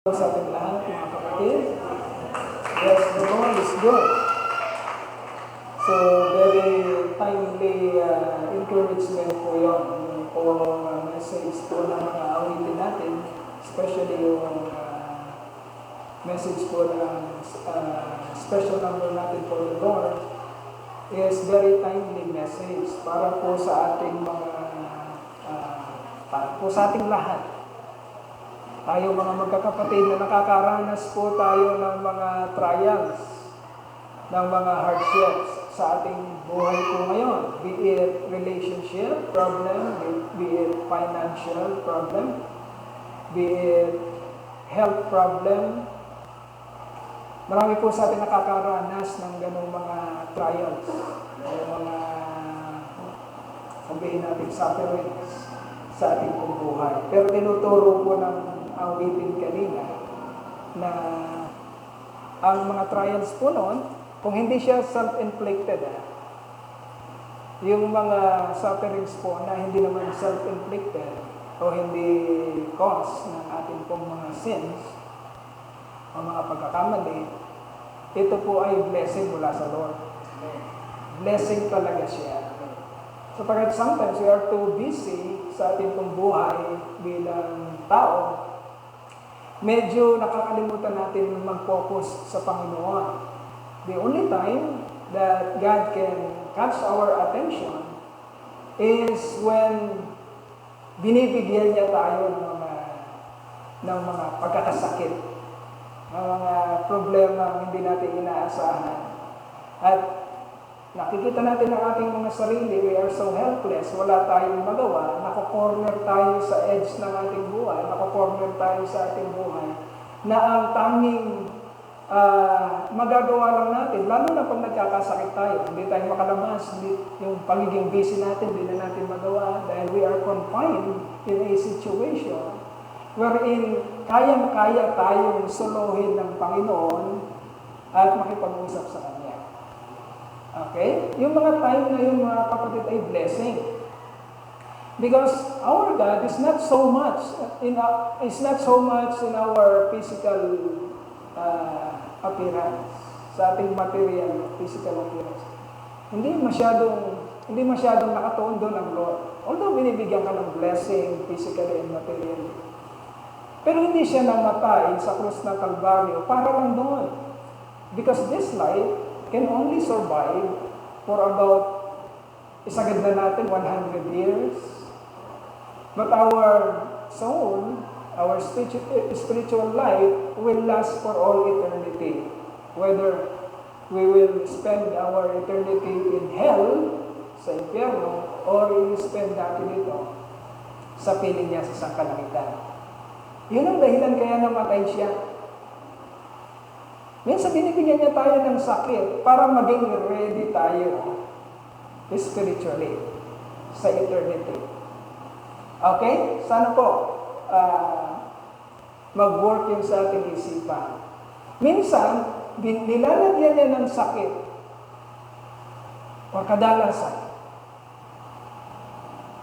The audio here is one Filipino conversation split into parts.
Sa ating lahat, mga kapatid. Yes, the Lord is good. So, very timely encouragement po yun. Yung po message po ng mga awitin natin, especially yung message po ng special number natin for the Lord, is very timely message para po sa ating mga, para po sa ating lahat. Tayo mga magkakapatid na nakakaranas po tayo ng mga trials, ng mga hardships sa ating buhay po ngayon. Be it relationship problem, be it financial problem, be it health problem. Marami po sa atin nakakaranas ng ganong mga trials, o mga sabihin natin sufferings sa ating buhay. Pero tinuturo po ng awitin kanina na ang mga trials po noon, kung hindi siya self-inflicted, yung mga sufferings po na hindi naman self-inflicted o hindi cause ng ating pong mga sins o mga pagkakamali, ito po ay blessing mula sa Lord. Blessing talaga siya. Sapagkat sometimes we are too busy sa ating pong buhay bilang tao, medyo nakakalimutan natin mag-focus sa Panginoon. The only time that God can catch our attention is when binibigyan niya tayo ng mga pagkakasakit, ng mga problema hindi natin inaasahan. At nakikita natin ang ating mga sarili, we are so helpless, wala tayong magawa, nako-corner tayo sa edge ng ating buhay, nako-corner tayo sa ating buhay, na ang tanging magagawa lang natin, lalo na pag nagkakasakit tayo, hindi tayo makalabas, yung pagiging busy natin, hindi na natin magawa, dahil we are confined in a situation wherein kayang-kaya tayong suluhin ng Panginoon at makipag-usap sa Kanya. Okay? Yung mga time na yung mga kapatid ay blessing. Because our God is not so much in our physical appearance, sa ating material physical appearance. Hindi masyadong nakatuon doon ang Lord. Although binibigyan ka ng blessing physically and materially. Pero hindi siya namatay sa krus ng Kalbaryo para lang doon. Because this life can only survive for about, isagad na natin, 100 years. But our soul, our spiritual life will last for all eternity. Whether we will spend our eternity in hell, sa impyerno, or we will spend natin ito sa piling niya sa sangkalangitan. Yun ang dahilan kaya namatay siya. Minsan binibigyan niya tayo ng sakit para maging ready tayo spiritually sa eternity. Okay? Sana po mag-work yun sa ating isipan. Minsan, nilalagyan niya ng sakit o kadalasan.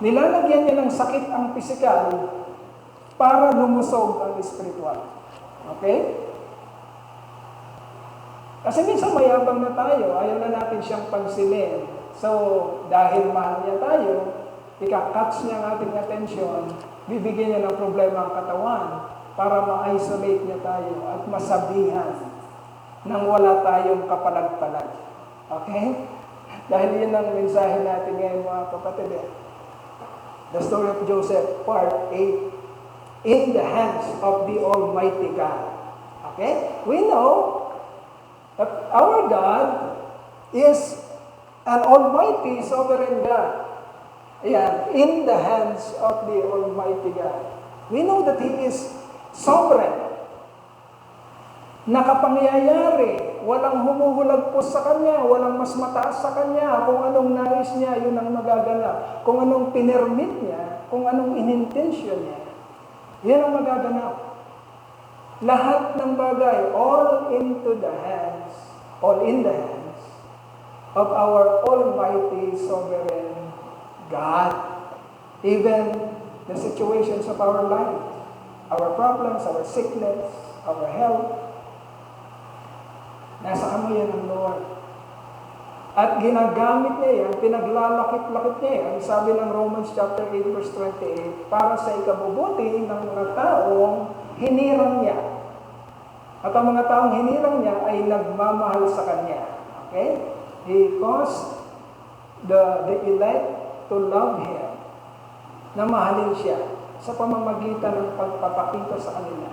Nilalagyan niya ng sakit ang pisikal para lumusog ang spiritual. Okay? Kasi minsan mayabang na tayo, ayaw na natin siyang pansinin. So, dahil mahal niya tayo, ika-catch niya ang ating attention, bibigyan niya ng problema ang katawan para ma-isolate niya tayo at masabihan nang wala tayong kapalag-palag. Okay? Dahil yun ang mensahe natin ngayon, mga kapatid. The story of Joseph, part 8, in the hands of the Almighty God. Okay? We know that our God is an almighty, sovereign God. Ayan, in the hands of the Almighty God. We know that He is sovereign. Nakapangyayari, walang humuhulagpos sa Kanya, walang mas mataas sa Kanya. Kung anong nais niya, yun ang magaganap. Kung anong pinermit niya, kung anong inintensyon niya, yun ang magaganap. Lahat ng bagay, all in the hands of our Almighty Sovereign God. Even the situations of our life, our problems, our sickness, our health, nasa kamay yan ng Lord. At ginagamit niya yan, pinaglalakit-lakit niya yan, sabi ng Romans chapter 8 verse 28, para sa ikabubuti ng mga taong hinirang niya. At ang mga taong hinirang niya ay nagmamahal sa Kanya. Okay? He caused the elect to love Him, na mahalin siya sa pamamagitan ng pagpapakita sa kanila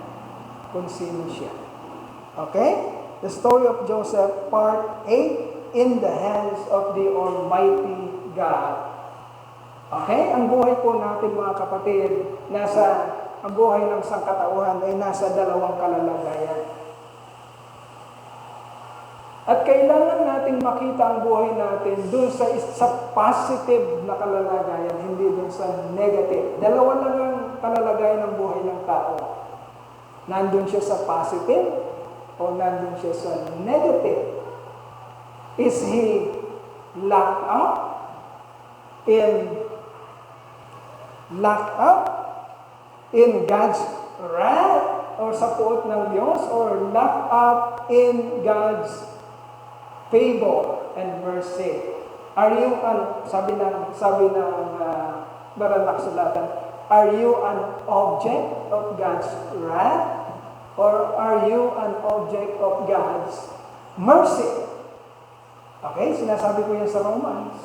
kung sino siya. Okay? The story of Joseph, part 8, in the hands of the Almighty God. Okay? Ang buhay po natin mga kapatid, ang buhay ng sangkatauhan ay nasa dalawang kalalagayan. At kailangan nating makita ang buhay natin dun sa positive na kalalagayan, hindi dun sa negative. Dalawa lang ang kalalagayan ng buhay ng tao. Nandun siya sa positive o nandun siya sa negative. Is he locked up in God's wrath or sa puot ng Diyos, or locked up in God's favor and mercy? Are you sabi ng Banal na Kasulatan, are you an object of God's wrath or are you an object of God's mercy? Okay, sinasabi ko yan sa Romans.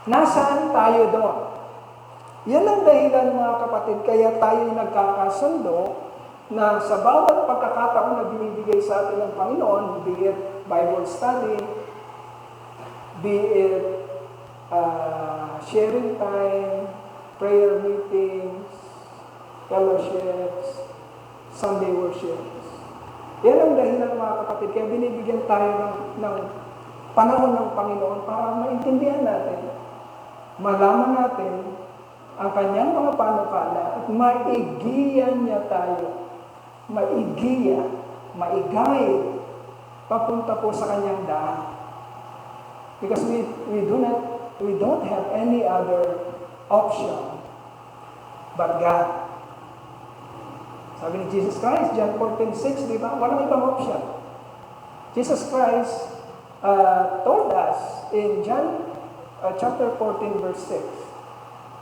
Nasaan tayo doon? Yan ang dahilan mga kapatid, kaya tayo nagkakasundo na sa bawat pagkakataon na binibigay sa atin ng Panginoon, be it Bible study, be it sharing time, prayer meetings, fellowships, Sunday worships. Yan ang dahilan mga kapatid, kaya binibigyan tayo ng panahon ng Panginoon para maintindihan natin, malaman natin ang kanyang mga panukala at maigiya niya tayo. Maigay papunta po sa kanyang daan. Because we don't have any other option but God. Sabi ni Jesus Christ, John 14:6, di ba? Walang ibang option. Jesus Christ told us in John chapter 14 verse 6,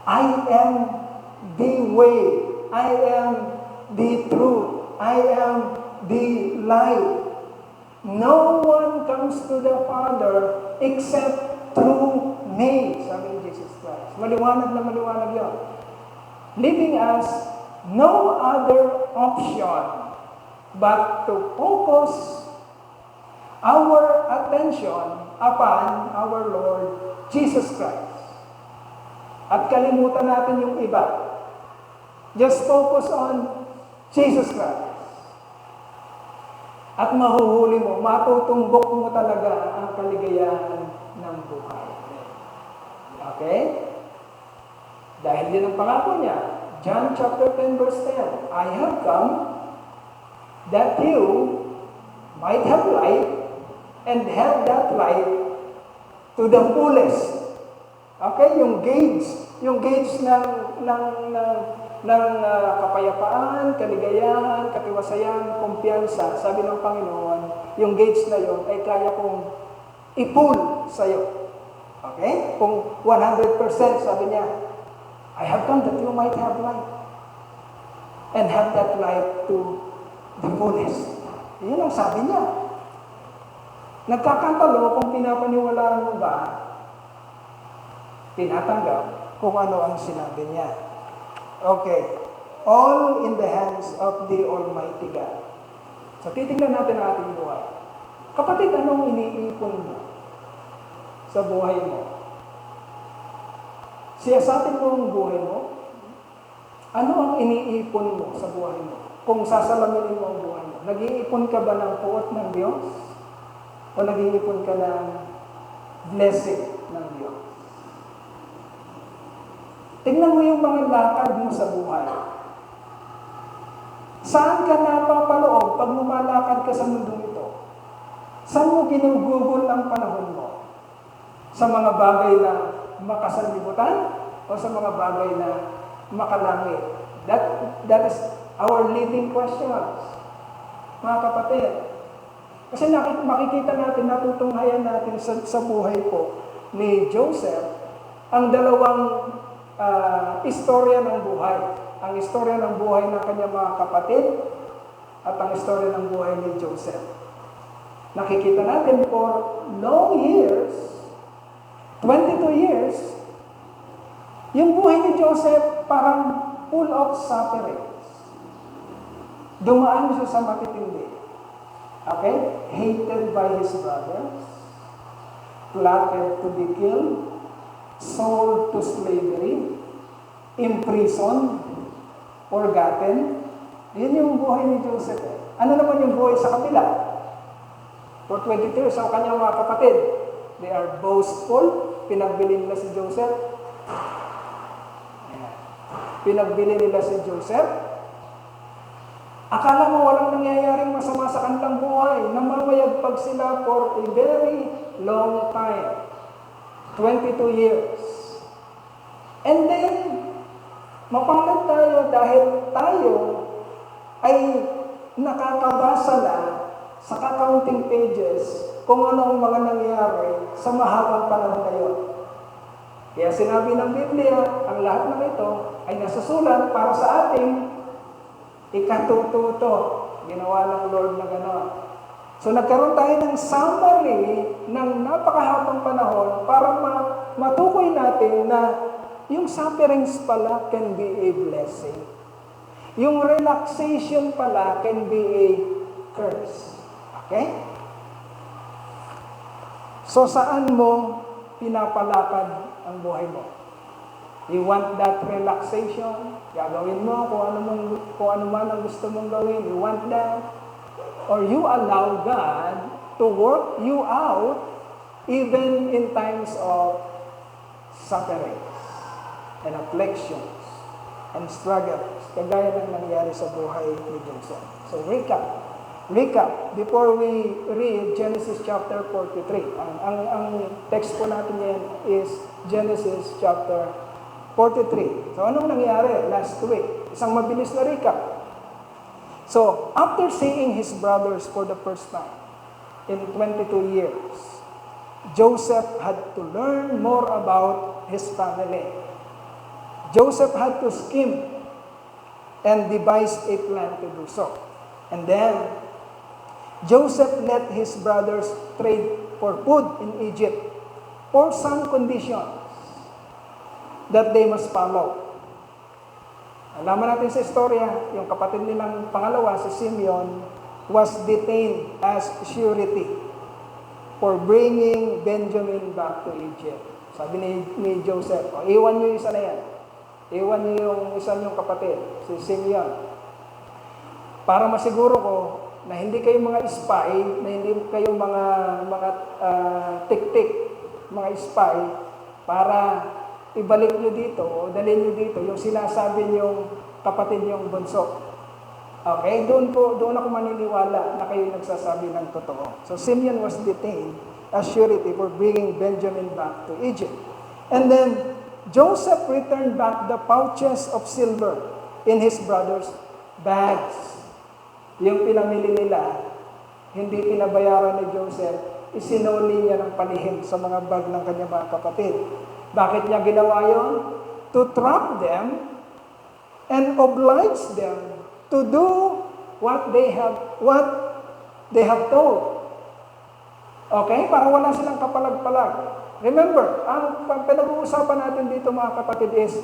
I am the way, I am the truth, I am the light. No one comes to the Father except through me, sabi ni Jesus Christ. Maliwanag na maliwanag yun. Leaving us no other option but to focus our attention upon our Lord Jesus Christ. At kalimutan natin yung iba. Just focus on Jesus Christ. At mahuhuli mo, matutumbok mo talaga ang kaligayahan ng buhay. Okay? Dahil din ang pangako niya, John chapter 10 verse 10, I have come that you might have life and have that life to the fullest. Okay, yung gauge ng kapayapaan, kaligayahan, katiwasayan, kumpiyansa, sabi ng Panginoon, yung gauge na yon ay kaya kong i-pull sa'yo. Okay? Kung 100%, sabi niya, I have come that you might have life and have that life to the fullest. Yun ang sabi niya. Nagkakantalo kung pinapaniwalaan mo ba, tinatanggap kung ano ang sinabi niya. Okay. All in the hands of the Almighty God. So, titignan natin ang ating buhay. Kapatid, anong iniipon mo sa buhay mo? Siyasatin mo ang buhay mo? Ano ang iniipon mo sa buhay mo? Kung sasalaminin mo ang buhay mo, nag-iipon ka ba ng puot ng Diyos? O nag-iipon ka ng blessing ng Diyos? Tingnan mo yung mga lakad mo sa buhay. Saan ka napapaloob pag lumalakad ka sa mundong ito? Saan mo ginugugol ang panahon mo? Sa mga bagay na makasanlibutan o sa mga bagay na makalangit? That is our leading questions. Mga kapatid, kasi makikita natin, natutunghayan natin sa buhay po ni Joseph, ang dalawang istorya ng buhay. Ang istorya ng buhay ng kanyang mga kapatid at ang istorya ng buhay ni Joseph. Nakikita natin for long years, 22 years, yung buhay ni Joseph parang full of sufferings. Dumaan siya sa matitindi. Okay? Hated by his brothers, plotted to be killed, sold to slavery, imprisoned, forgotten. Yun yung buhay ni Joseph. Ano naman yung buhay sa kabila? For 22 years, ang kanyang mga kapatid, they are boastful. Pinagbili nila si Joseph. Pinagbili nila si Joseph. Akala mo walang nangyayaring masama sa kanilang buhay. Namamayagpag sila for a very long time. 22 years. And then, mapangad tayo dahil tayo ay nakakabasa na sa kakaunting pages kung ano ang mga nangyari sa mahabang panahon ngayon. Kaya sinabi ng Biblia, ang lahat ng ito ay nasusulat para sa ating ikatututo. Ginawa ng Lord na gano'n. So nagkaroon tayo ng summary ng napakahabang panahon para matukoy natin na yung sufferings pala can be a blessing. Yung relaxation pala can be a curse. Okay? So saan mo pinapalakad ang buhay mo? You want that relaxation? Gagawin mo kung ano man ang gusto mong gawin. You want that? Or you allow God to work you out even in times of sufferings and afflictions and struggles, kagaya ng nangyari sa buhay ni Joseph. So recap before we read Genesis chapter 43. Ang text po natin yan is Genesis chapter 43. So anong nangyari last week? Isang mabilis na recap. So after seeing his brothers for the first time in 22 years, Joseph had to learn more about his family. Joseph had to scheme and devise a plan to do so. And then, Joseph let his brothers trade for food in Egypt for some conditions that they must follow. Alaman natin sa istorya, yung kapatid nilang pangalawa, si Simeon, was detained as surety for bringing Benjamin back to Egypt. Sabi ni Joseph, iwan niyo yung isa na yan. Iwan niyo yung isa niyong kapatid, si Simeon. Para masiguro ko na hindi kayo mga spy, na hindi kayo mga tik-tik, mga spy, para ibalik niyo dito o dalhin niyo dito yung sinasabi niyong kapatid niyong bunso. Okay, doon ako maniniwala na kayo nagsasabi ng totoo. So Simeon was detained as surety for bringing Benjamin back to Egypt. And then Joseph returned back the pouches of silver in his brothers' bags. Yung pinamili nila, hindi pinabayaran ni Joseph, isinuli niya ng palihim sa mga bag ng kanyang mga kapatid. Bakit niya ginawa yun? To trap them and oblige them to do what they have told. Okay? Para wala silang kapalag-palag. Remember, ang pinag-uusapan natin dito mga kapatid is,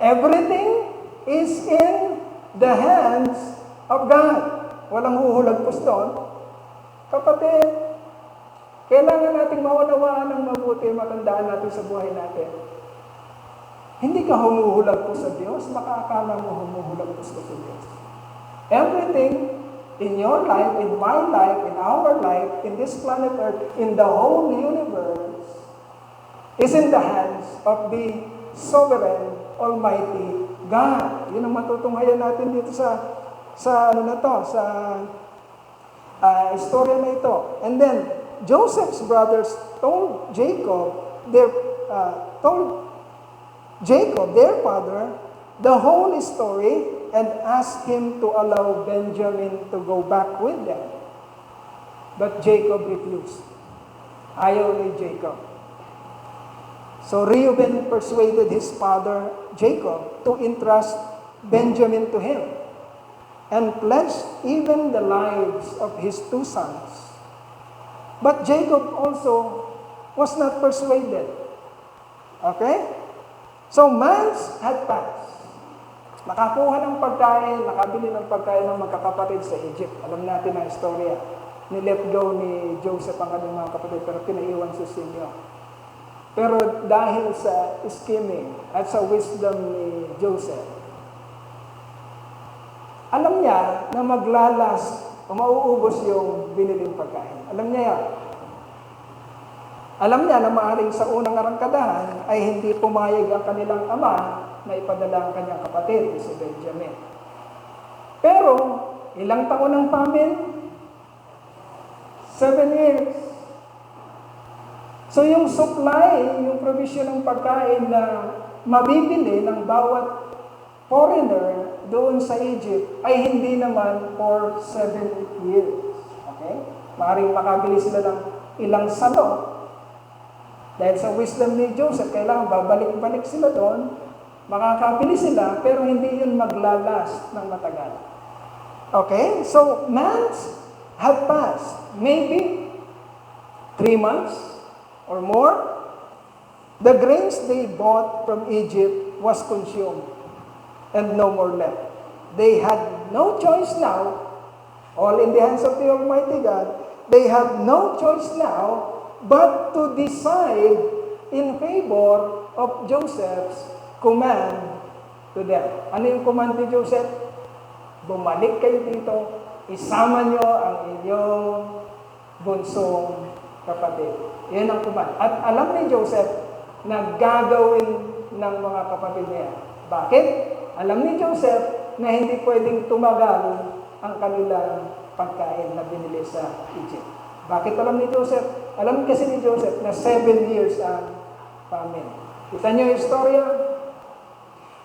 everything is in the hands of God. Walang huhulagpos doon. Kapatid, kailangan nating maunawaan ng mabuti, matandaan natin sa buhay natin. Hindi ka humuhulagpos sa Diyos, makakala mo humuhulagpos ka sa Diyos. Everything in your life, in my life, in our life, in this planet Earth, in the whole universe, is in the hands of the sovereign, almighty God. Yun ang matutunghayan natin dito sa istorya na ito. And then, Joseph's brothers told Jacob, their father, the whole story and asked him to allow Benjamin to go back with them. But Jacob refused. Ayaw ni Jacob. So Reuben persuaded his father Jacob to entrust Benjamin to him and pledged even the lives of his 2 sons. But Jacob also was not persuaded. Okay? So months had passed. Nakakuha ng pagkain, nakabili ng pagkain ng magkakapatid sa Egypt. Alam natin ang istorya. Nilet go ni Joseph ang kanyang mga kapatid pero pinaiwan si Simeon. Pero dahil sa scheming at sa wisdom ni Joseph, alam niya na maglalas o mauubos yung biniling pagkain. Alam niya yan. Alam niya na maaaring sa unang arangkadahan ay hindi pumayag ang kanilang ama na ipadala ang kanyang kapatid, si Benjamin. Pero, ilang taon ng famine? 7 years. So yung supply, yung provision ng pagkain na mabibili ng bawat foreigner doon sa Egypt ay hindi naman for 7 years. Okay? Maaaring makabili sila ng ilang salo. Dahil sa wisdom ni Joseph, kailangan babalik-balik sila doon, makakabili sila, pero hindi yun maglalast ng matagal. Okay? So, months have passed. Maybe 3 months or more. The grains they bought from Egypt was consumed and no more left. They had no choice now, all in the hands of the Almighty God, they had no choice now but to decide in favor of Joseph's command to them. Ano yung command ni Joseph? Bumalik kayo dito, isama nyo ang inyong bunsong kapatid. Yan ang command. At alam ni Joseph na gagawin ng mga kapatid niya. Bakit? Alam ni Joseph na hindi pwedeng tumagal ang kanilang pagkain na binili sa Egypt. Bakit alam ni Joseph? Alam kasi ni Joseph na 7 years ang famine. Kita niyo yung istorya?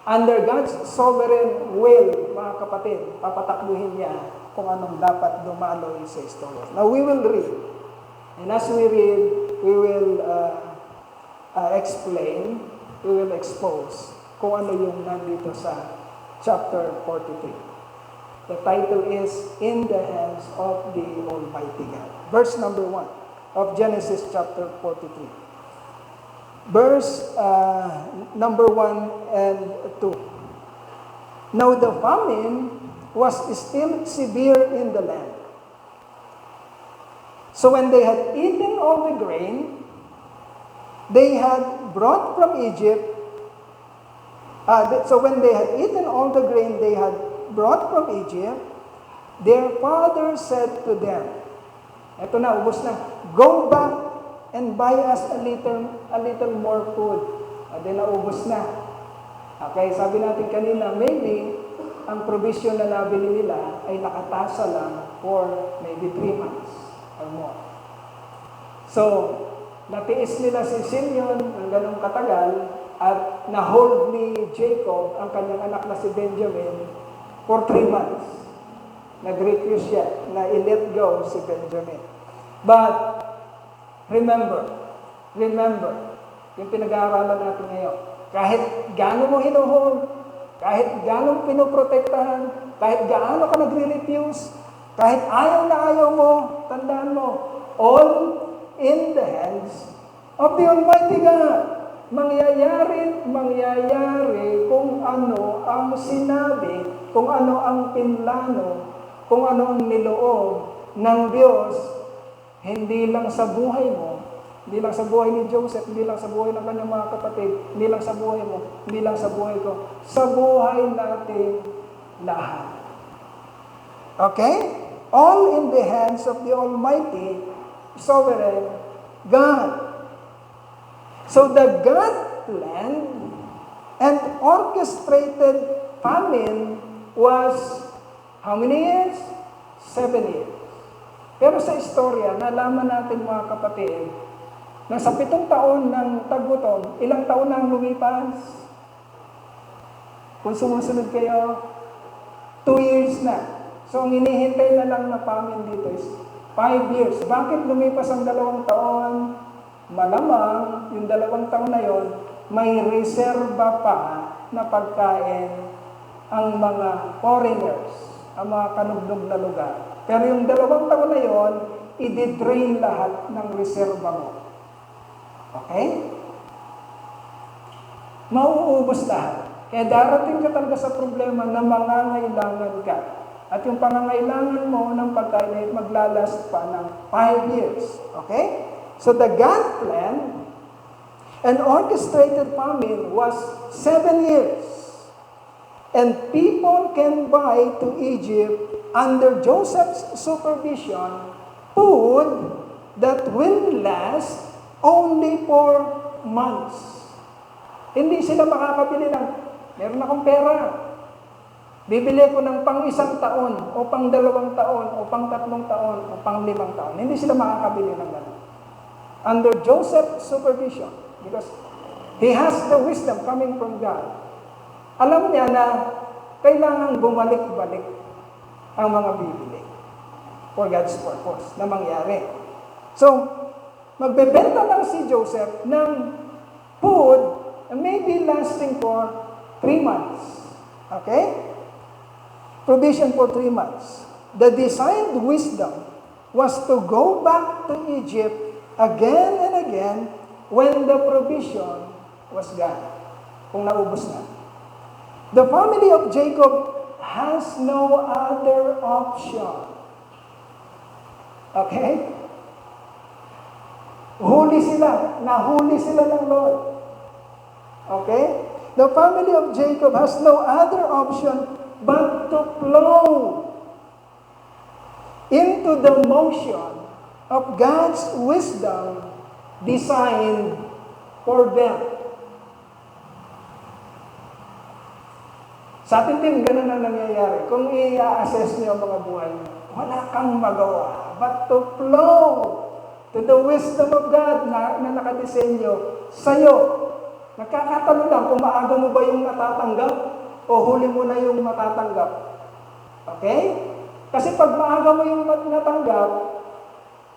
Under God's sovereign will, mga kapatid, papatakbuhin niya kung anong dapat dumaloy sa istorya. Now we will read. And as we read, we will explain, we will expose kung ano yung nandito sa chapter 43. The title is, In the Hands of the Almighty God. Verse number 1 of Genesis chapter 43. Verse number 1 and 2. Now the famine was still severe in the land. So when they had eaten all the grain they had brought from Egypt, so when they had eaten all the grain they had brought from Egypt, their father said to them, eto na, ubos na, go back and buy us a little more food. Then naubos na. Okay, sabi natin kanina, maybe ang provision na nabili nila ay nakatasa lang for maybe 3 months or more. So, natiis nila si Simeon ng ganong katagal at na-hold ni Jacob ang kanyang anak na si Benjamin for 3 months. Nag-refuse siya na i-let go si Benjamin. But, remember, yung pinag-aaralan natin ngayon, kahit gaano mo hinuhold, kahit gaano pinoprotektahan, kahit gaano ka nagre-refuse, kahit ayaw na ayaw mo, tandaan mo, all in the hands of the Almighty God. Mangyayari kung ano ang sinabi, kung ano ang pinlano, kung ano ang niloob ng Diyos, hindi lang sa buhay mo, hindi lang sa buhay ni Joseph, hindi lang sa buhay ng kanyang mga kapatid, hindi lang sa buhay mo, hindi lang sa buhay ko, sa buhay natin lahat. Okay? All in the hands of the Almighty, sovereign God. So the God planned and orchestrated famine was how many years? 7 years. Pero sa istorya, nalaman natin mga kapatid, na sa 7 taon ng taggutom, ilang taon na ang lumipas? Kung sumusunod kayo, 2 years na. So, ang hinihintay na lang na famine dito is 5 years. Bakit lumipas ang 2 taon? Malamang, yung 2 taon na yon, may reserba pa na pagkain ang mga foreigners, ang mga kanugnog na lugar. Pero yung 2 taon na yon, i-drain lahat ng reserba mo. Okay? Mauubos lahat. Kaya darating ka talaga sa problema na mangangailangan ka. At yung pangangailangan mo ng pagkain ay maglalast pa ng 5 years. Okay? So the God plan, an orchestrated famine was 7 years. And people came by to Egypt under Joseph's supervision food that will last only for months. Hindi sila makakabili ng, meron akong pera, bibili ko ng pang 1 taon, o pang 2 taon, o pang 3 taon, o pang 5 taon. Hindi sila makakabili ng gano'n. Under Joseph's supervision, because he has the wisdom coming from God. Alam niya na kailangan bumalik-balik ang mga bibili for God's purpose na mangyari. So, magbebenta lang si Joseph ng food maybe lasting for 3 months. Okay? Provision for 3 months. The designed wisdom was to go back to Egypt again and again when the provision was gone. Kung naubos na. The family of Jacob has no other option. Okay? Huli sila. Nahuli sila ng Lord. Okay? The family of Jacob has no other option but to flow into the motion of God's wisdom designed for them. Sa atin din, ganun ang nangyayari. Kung i-assess niyo ang mga buhay niyo, wala kang magawa but to flow to the wisdom of God na nakadesenyo sa'yo. Nagkakatalo lang kung maaga mo ba yung natatanggap o huli mo na yung matatanggap. Okay? Kasi pag maaga mo yung natanggap,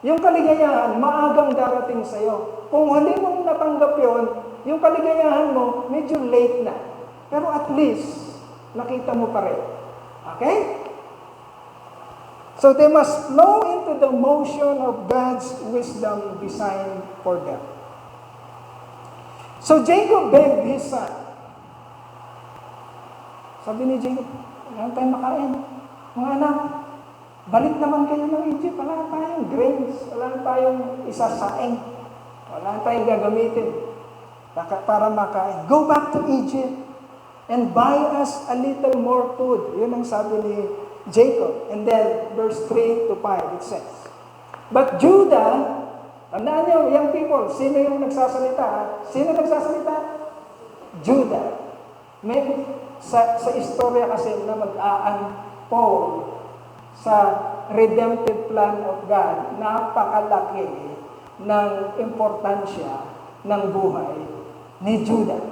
yung kaligayahan, maagang darating sa'yo. Kung huli mong natanggap yon, yung kaligayahan mo, medyo late na. Pero at least, nakita mo pa rin. Okay? So they must flow into the motion of God's wisdom designed for them. So Jacob begged his son. Sabi ni Jacob, wala tayong makain. Mga anak, balik naman kayo ng Egypt. Wala tayong grains. Wala tayong isasaing. Wala tayong gagamitin para makain. Go back to Egypt and buy us a little more food. Yun ang sabi ni Jacob. And then, verse 3 to 5, it says, but Judah, tandaan niyo, young people, sino yung nagsasalita? Sino nagsasalita? Judah. May, sa istorya kasi na mag-unfold sa redemptive plan of God, napakalaki ng importansya ng buhay ni Judah.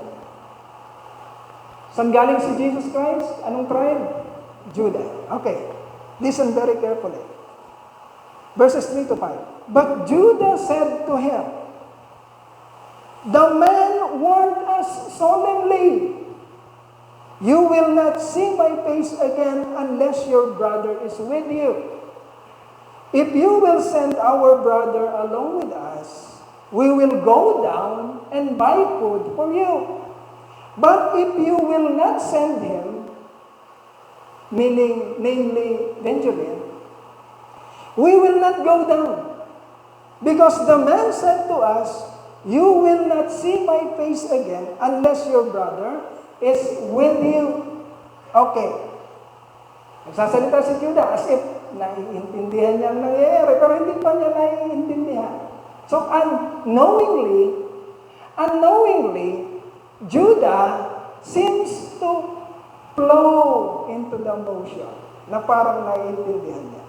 Saan galing si Jesus Christ? Anong tribe? Judah. Okay. Listen very carefully. Verses 3 to 5. But Judah said to him, the man warned us solemnly, you will not see my face again unless your brother is with you. If you will send our brother along with us, we will go down and buy food for you. But if you will not send him, namely Benjamin, we will not go down. Because the man said to us, you will not see my face again unless your brother is with you. Okay. Nagsasalita si Judah as if naiintindihan niya ang nangyayari, pero hindi pa niya naiintindihan. So unknowingly, Judah seems to flow into the motion na parang naiintindihan niya.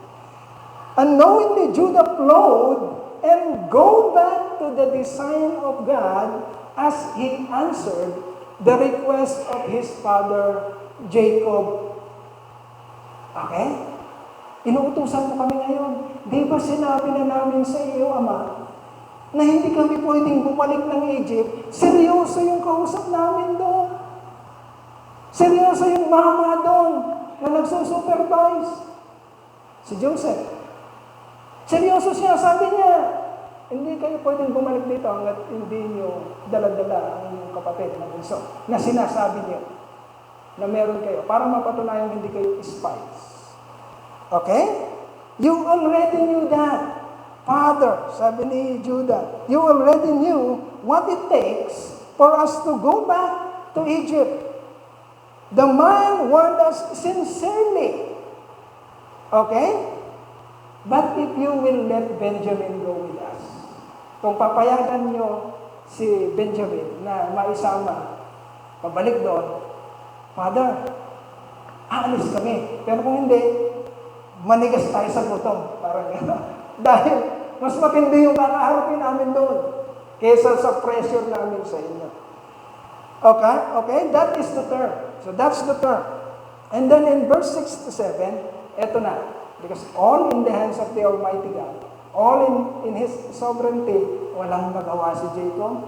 Unknowingly, Judah flowed and go back to the design of God as he answered the request of his father Jacob Okay? Inuutusan mo kami ngayon. Di ba sinabi na namin sa iyo, Ama, na hindi kami pwedeng bumalik ng Egypt? Seryoso yung kausap namin doon. Seryoso yung mama doon na nagsusupervise. Si Joseph. Seryoso siya. Sabi niya, hindi kayo pwedeng bumalik dito hanggat hindi niyo dala-dala ang inyong kapatid na bunso na sinasabi niyo na meron kayo para mapatunayan hindi kayo spies. Okay? You already knew that. Father, sabi ni Judah, you already knew what it takes for us to go back to Egypt. The man warned us sincerely. Okay? But if you will let Benjamin go with us, kung papayagan nyo si Benjamin na maisama, pabalik doon, Father, aalis kami. Pero kung hindi, manigas tayo sa gutom. Parang dahil mas matindi yung kakaharapin namin doon kaysa sa pressure namin sa inyo. Okay? Okay? That is the term. So that's the term. And then in verse 6 to 7, eto na. Because all in the hands of the Almighty God, all in His sovereignty, walang magawa si Jacob.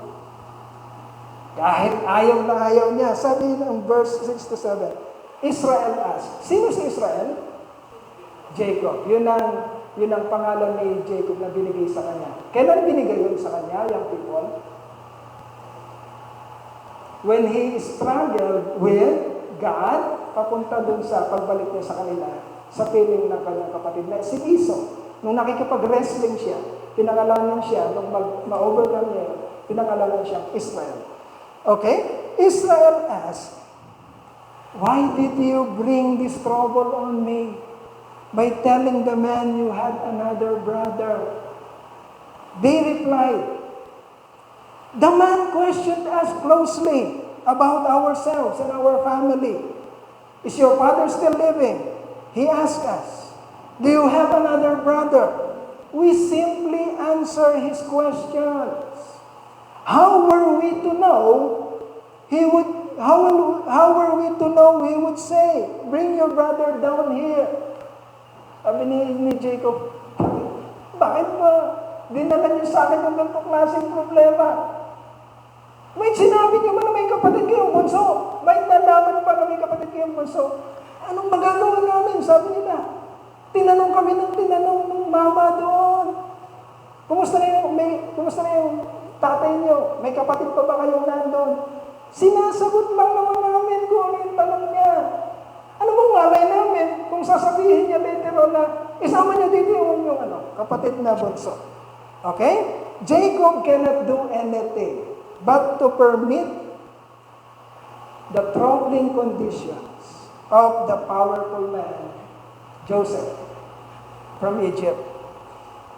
Kahit ayaw na ayaw niya. Sabi ng verse 6 to 7, Israel asked. Sino si Israel? Jacob. Yun ang pangalan ni Jacob na binigay sa kanya. Kailan binigay yun sa kanya, young people? When he struggled with God, papunta dun sa pagbalik niya sa kanila, sa piling ng kanyang kapatid na si Esau. Nung nakikipag-wrestling siya, pinangalanan siya, nung ma-overcome niya, pinangalanan siya Israel. Okay? Israel asked, why did you bring this trouble on me by telling the man you had another brother? They replied, the man questioned us closely about ourselves and our family. Is your father still living? He asked us, do you have another brother? We simply answer his questions. How were we to know how were we to know he would say, bring your brother down here? Sabi ni Jacob, bakit ba dinala niyo sa akin yung ganitong klaseng problema? May sinabi niyo ba na may kapatid kayong bunso? May nalaman pa na may kapatid kayong bunso? Anong magagawa namin? Sabi nila. Tinanong kami ng mama doon. Kumusta na yung tatay niyo? May kapatid pa ba kayong nandun? Sinasagot lang naman namin kung ano yung tanong niya. Ano bang malay namin kung sasabihin niya later on na isama niya dito yung kapatid na bunso. Okay? Jacob cannot do anything but to permit the troubling conditions of the powerful man, Joseph, from Egypt.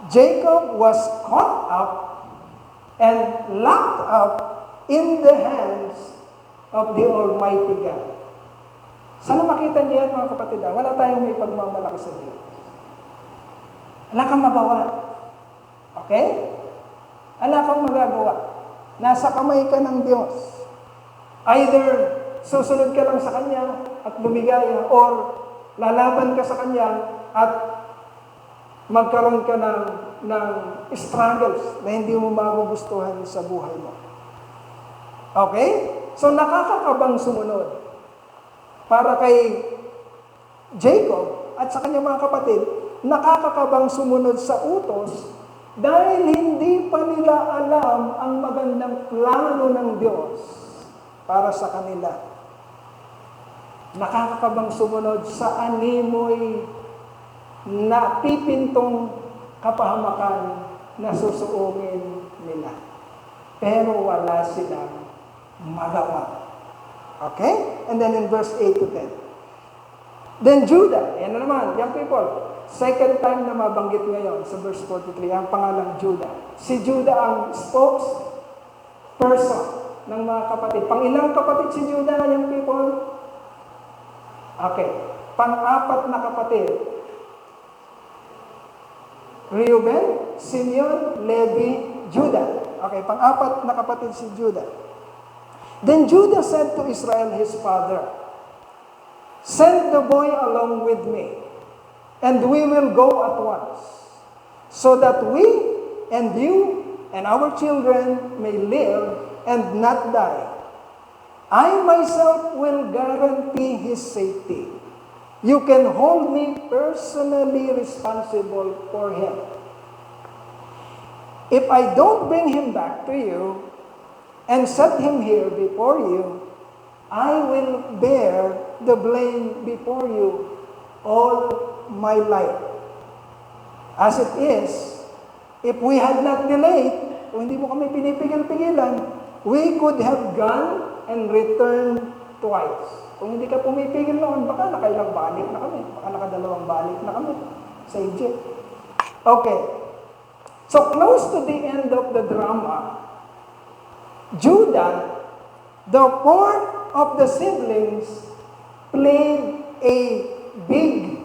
Jacob was caught up and locked up in the hands of the Almighty God. Sana makita niyo yan, mga kapatid. Wala tayong may pagmamalaki sa Diyos. Wala kang magawa. Okay? Wala kang magagawa. Nasa kamay ka ng Diyos. Either susunod ka lang sa Kanya at lumigaya, or lalaban ka sa Kanya at magkaroon ka ng struggles na hindi mo magugustuhan sa buhay mo. Okay? So nakakakabang sumunod. Para kay Jacob at sa kanyang mga kapatid, nakakakabang sumunod sa utos dahil hindi pa nila alam ang magandang plano ng Diyos para sa kanila. Nakakakabang sumunod sa animoy na pipintong kapahamakan na susuungin nila. Pero wala silang magawa. Okay? And then in verse 8 to 10. Then Judah, yan na naman, young people, second time na mabanggit ngayon sa verse 43, ang pangalang Judah. Si Judah ang spokesperson ng mga kapatid. Pang-ilang kapatid si Judah, young people? Okay. Pang-apat na kapatid. Reuben, Simeon, Levi, Judah. Okay, pang-apat na kapatid si Judah. Then Judah said to Israel, his father, Send the boy along with me, and we will go at once, so that we and you and our children may live and not die. I myself will guarantee his safety. You can hold me personally responsible for him. If I don't bring him back to you and set him here before you, I will bear the blame before you all my life. As it is, if we had not delayed, kung hindi mo kami pinipigil-pigilan, we could have gone and returned twice. Kung hindi ka pumipigil noon, baka nakailang balik na kami. Baka nakadalawang balik na kami sa Egypt. Okay. So close to the end of the drama, Judah, the fourth of the siblings, played a big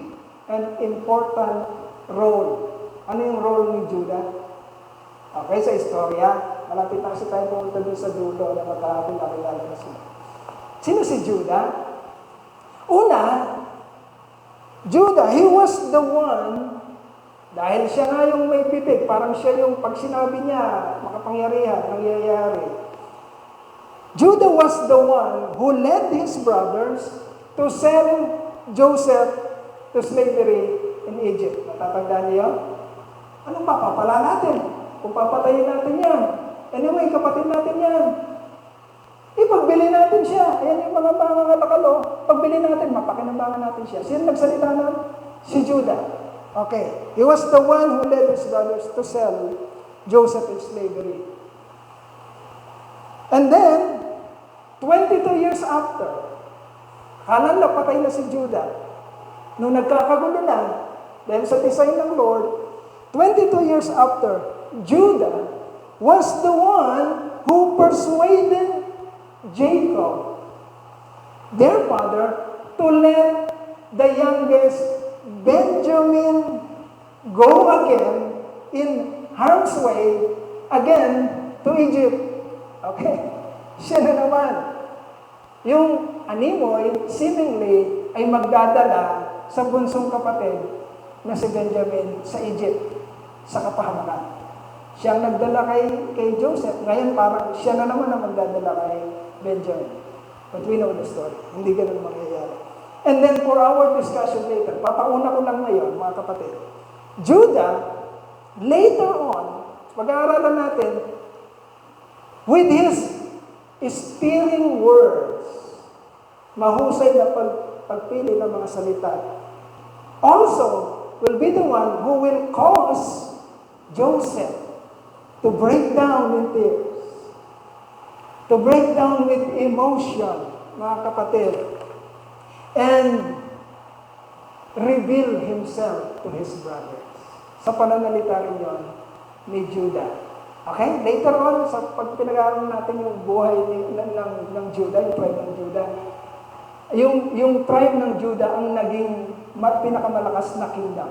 and important role. Ano yung role ni Judah? Okay, sa istorya, malapit na kasi tayo pumunta doon sa dulo na magkakakilala na sila. Sino si Judah? Una, Judah, he was the one, dahil siya nga yung may bibig, parang siya yung pag sinabi niya, makapangyarihan, nangyayari. Judah was the one who led his brothers to sell Joseph to slavery in Egypt. Natatandaan niyo? Anong papapala natin? Kung papatayin natin yan. Anyway, kapatid natin yan. Ipagbili natin siya. Ayan yung mga nakalo. Pagbili natin, mapakinabangan natin siya. Sino nagsalita na? Si Judah. Okay. He was the one who led his brothers to sell Joseph in slavery. And then, 22 years after, halang napatay na si Judah. Nung nagkakagulo na, dahil sa design ng Lord, 22 years after, Judah was the one who persuaded Jacob, their father, to let the youngest Benjamin go again in harm's way again to Egypt. Okay? Siya na naman. Yung animoy, seemingly, ay magdadala sa bunsong kapatid na si Benjamin sa Egypt, sa kapahamakan. Siya ang nagdala kay Joseph. Ngayon parang siya na naman ang magdadala kay Benjamin. But we know the story. Hindi ganun mangyayari. And then for our discussion later, papauna ko lang ngayon, mga kapatid. Judah, later on, pag-aaralan natin, with his speaking words, mahusay na pagpili ng mga salita, also will be the one who will cause Joseph to break down in tears, to break down with emotion, mga kapatid, and reveal himself to his brothers. Sa pananalita rin yun ni Judah. Okay? Later on, sa pag pinag-aaral natin yung buhay ng Judah, yung tribe ng Judah, yung tribe ng Judah ang naging pinakamalakas na kingdom.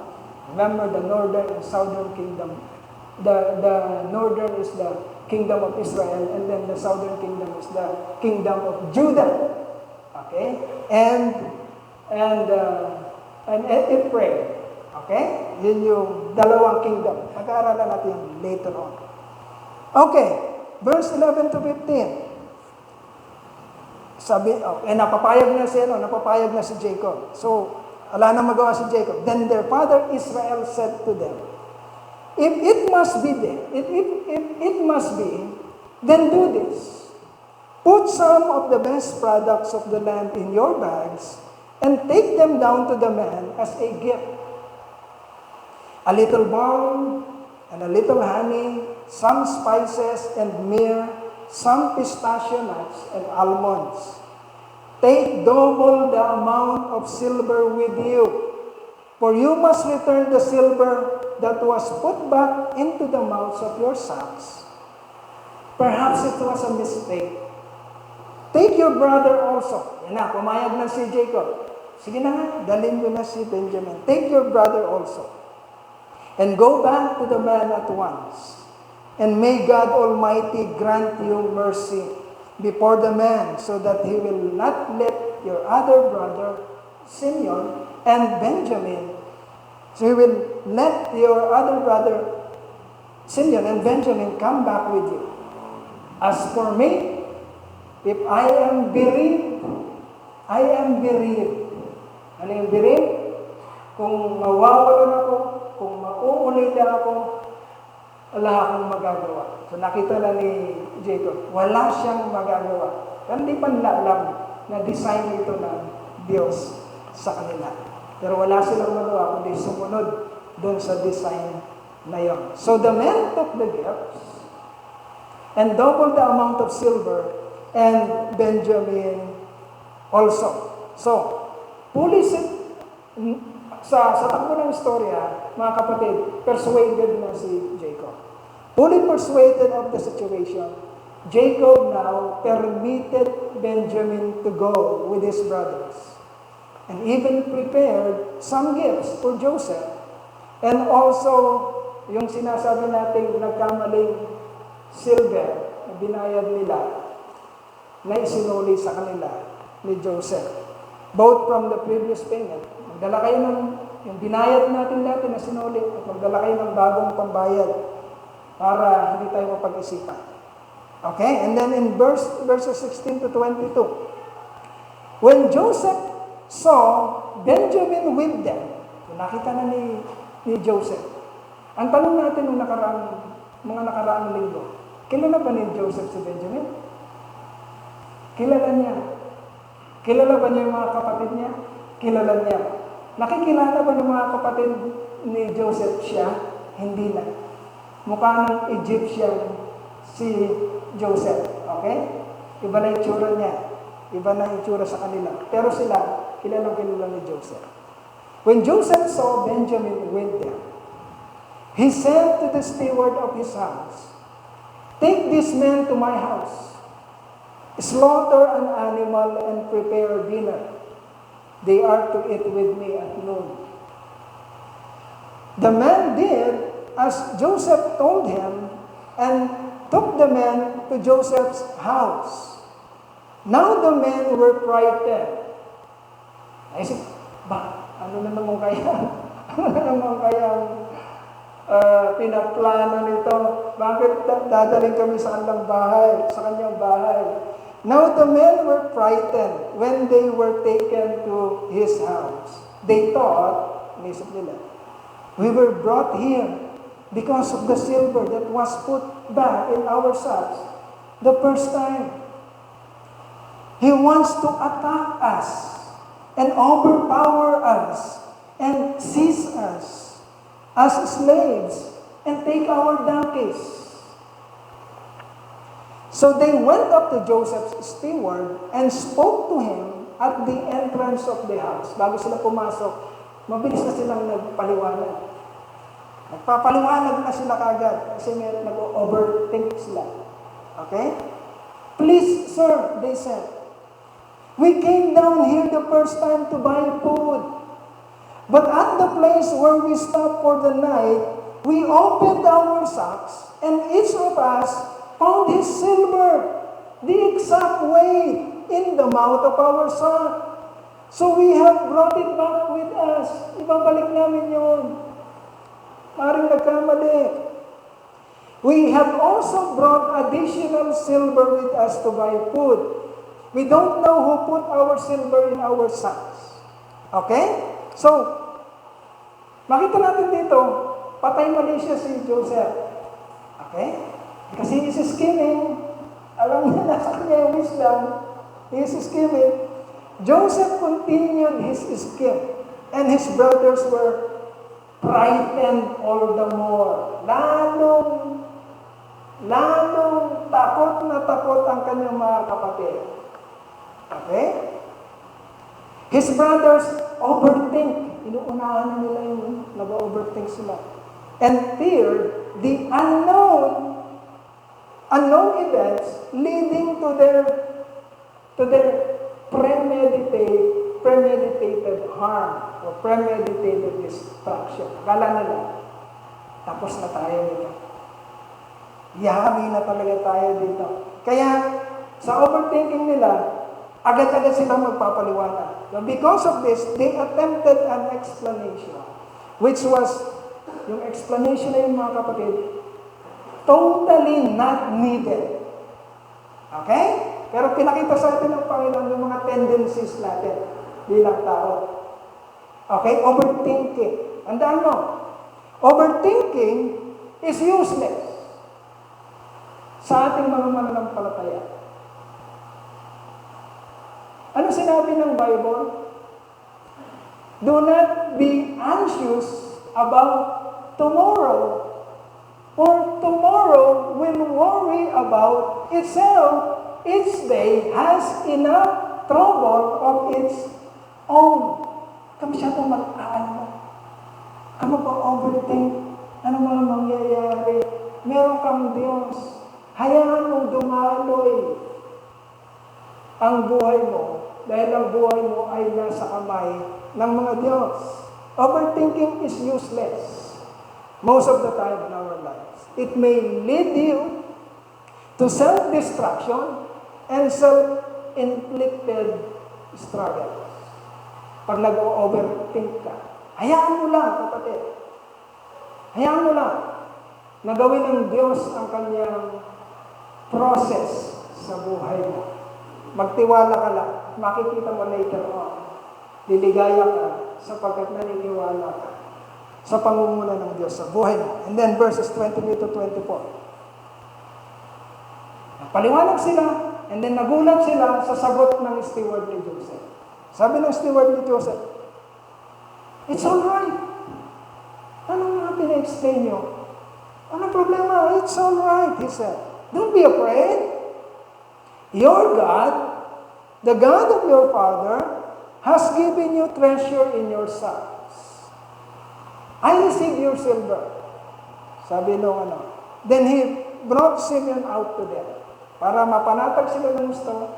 Remember, the northern and southern kingdom. The northern is the kingdom of Israel, and then the southern kingdom is the kingdom of Judah. Okay? And Ephraim. Okay? Yun yung dalawang kingdom. Pag-aaralan natin later on. Okay. Verse 11 to 15. Sabi, napapayag na si Jacob. So, ala na magawa si Jacob. Then their father Israel said to them, If it must be, then do this. Put some of the best products of the land in your bags and take them down to the man as a gift. A little balm and a little honey, some spices and myrrh, some pistachio nuts and almonds. Take double the amount of silver with you, for you must return the silver that was put back into the mouths of your sacks. Perhaps it was a mistake. Take your brother also. Yan na, pumayag na si Jacob. Sige na nga, dalhin mo na si Benjamin. Take your brother also. And go back to the man at once. And may God Almighty grant you mercy before the man, so that he will not let your other brother Simeon and Benjamin. So he will let your other brother, Simeon and Benjamin, come back with you. As for me, if I am bereaved, I am bereaved. Ano yung bereaved? Kung mawawalan ako, kung mauulila ako, wala akong magagawa. So nakita na ni Jacob, wala siyang magagawa. Pero hindi pa nila alam na design ito ng Diyos sa kanila. Pero wala silang magawa kundi sumunod doon sa design na yon. So the men took the gifts and doubled the amount of silver, and Benjamin also. So, sa takbo ng istorya, mga kapatid, persuaded na si Jacob. Fully persuaded of the situation, Jacob now permitted Benjamin to go with his brothers and even prepared some gifts for Joseph. And also, yung sinasabi natin nagkamaling silver na binayad nila na isinuli sa kanila ni Joseph. Both from the previous payment. Magdala kayo ng yung binayad natin dati na sinuli at magdala kayo ng bagong pambayad para hindi tayo mapag-isipan. Okay? And then in verses 16 to 22, when Joseph saw Benjamin with them, nakita na ni Joseph. Ang tanong natin nung mga nakaraang linggo, kilala ba ni Joseph si Benjamin? Kilala niya. Kilala ba niya yung mga kapatid niya? Kilala niya. Nakikilala ba ng mga kapatid ni Joseph siya? Hindi na. Mukha ng Egyptian si Joseph. Okay? Iba na yung itsura niya. Iba na yung itsura sa kanila. Pero sila, kilala ni Joseph. When Joseph saw Benjamin with them, he said to the steward of his house, "Take this man to my house. Slaughter an animal and prepare dinner. They are to eat with me at noon." The man did as Joseph told him and took the man to Joseph's house. Now the men were frightened. Naisip, ano na naman kaya? Ano na naman kaya pinaplano nito? Bakit dadaling kami sa kanyang bahay? Now the men were frightened when they were taken to his house. They thought, inisip nila, we were brought here because of the silver that was put back in our sacks the first time. He wants to attack us and overpower us and seize us as slaves and take our donkeys. So they went up to Joseph's steward and spoke to him at the entrance of the house. Bago sila pumasok, mabilis na silang nagpaliwanag. Nagpapaliwanag na sila kagad kasi meron nag-overthink sila. Okay? "Please, sir," they said, "we came down here the first time to buy food. But at the place where we stopped for the night, we opened our sacks, and each of us found his silver, the exact weight, in the mouth of our sack. So we have brought it back with us." Ibabalik namin yun. Maring nagkamali. "We have also brought additional silver with us to buy food. We don't know who put our silver in our sacks." Okay? So, makita natin dito, patay mali siya si Joseph. Okay? Kasi he's scheming. Alam niya, nasa kanya yung wisdom. He's scheming. Joseph continued his scheme. And his brothers were frightened all the more. Lalong takot na takot ang kanyang mga kapatid. Okay? His brothers overthink. Inuunahan na nila yung nag-overthink sila. And feared the unknown events leading to their premeditated harm or premeditated destruction. Akala nila, tapos na tayo dito. Yari na talaga tayo dito. Kaya, sa overthinking nila, Agad-agad silang magpapaliwanag. So because of this, they attempted an explanation, which was, yung explanation na yung mga kapatid, totally not needed. Okay? Pero pinakita sa atin ng Panginoon yung mga tendencies natin bilang tao. Okay? Overthinking. Tandaan mo, overthinking is useless sa ating mga mananampalataya. Ano sinabi ng Bible? Do not be anxious about tomorrow, for tomorrow will worry about itself. Each day has enough trouble of its own. Kami siya itong mag-aalala. Kami pa overthink. Ano mga mangyayari? Meron kang Diyos. Hayaan mong dumaloy ang buhay mo dahil ang buhay mo ay nasa kamay ng mga Diyos. Overthinking is useless most of the time in our lives. It may lead you to self-destruction and self-inflicted struggles. Pag nag-overthink ka, hayaan mo lang, kapatid. Hayaan mo lang na gawin ng Diyos ang kanyang process sa buhay mo. Magtiwala ka lang. Makikita mo later on. Liligaya ka sapagkat naniniwala ka sa pangunguna ng Diyos sa buhay mo. And then verses 23 to 24. Paliwanag sila, and then nagulat sila sa sagot ng steward ni Joseph. Sabi ng steward ni Joseph, it's all right. Anong nga pina-explain nyo? Anong problema? It's all right, he said. Don't be afraid. Your God, the God of your father, has given you treasure in your sons. I received your silver. Sabi nung Then he brought Simeon out to them. Para mapanatag sila ng gusto,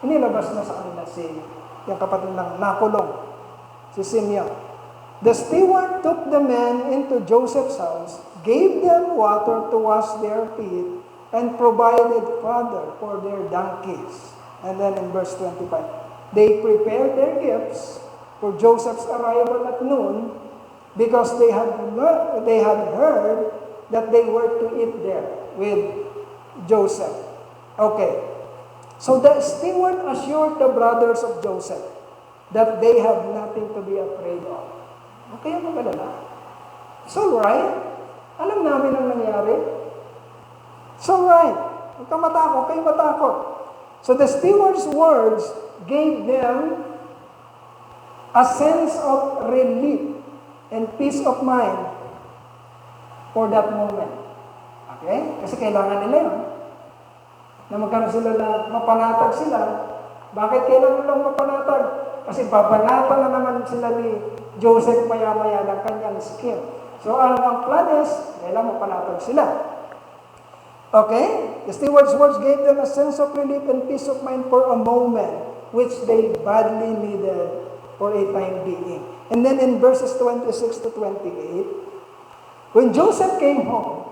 inilabas na sa kanila yung kapatid ng nakulong, si Simeon. The steward took the men into Joseph's house, gave them water to wash their feet, and provided fodder for their donkeys. And then in verse 25, they prepared their gifts for Joseph's arrival at noon, because they had heard that they were to eat there with Joseph. Okay. So the steward assured the brothers of Joseph that they have nothing to be afraid of. Okay, ang magalala. It's alright. Alam namin ang nangyari. It's alright. Huwag kang matakot, kayo matakot. So the steward's words gave them a sense of relief and peace of mind for that moment. Okay? Kasi kailangan nila yun. Na magkaroon sila na mapanatag sila. Bakit kailangan nilang mapanatag? Kasi babanatan na naman sila ni Joseph maya-maya ng kanyang scheme. So ang plan is, kailangan mapanatag sila. Okay? The steward's words gave them a sense of relief and peace of mind for a moment, which they badly needed for a time being. And then in verses 26 to 28, when Joseph came home,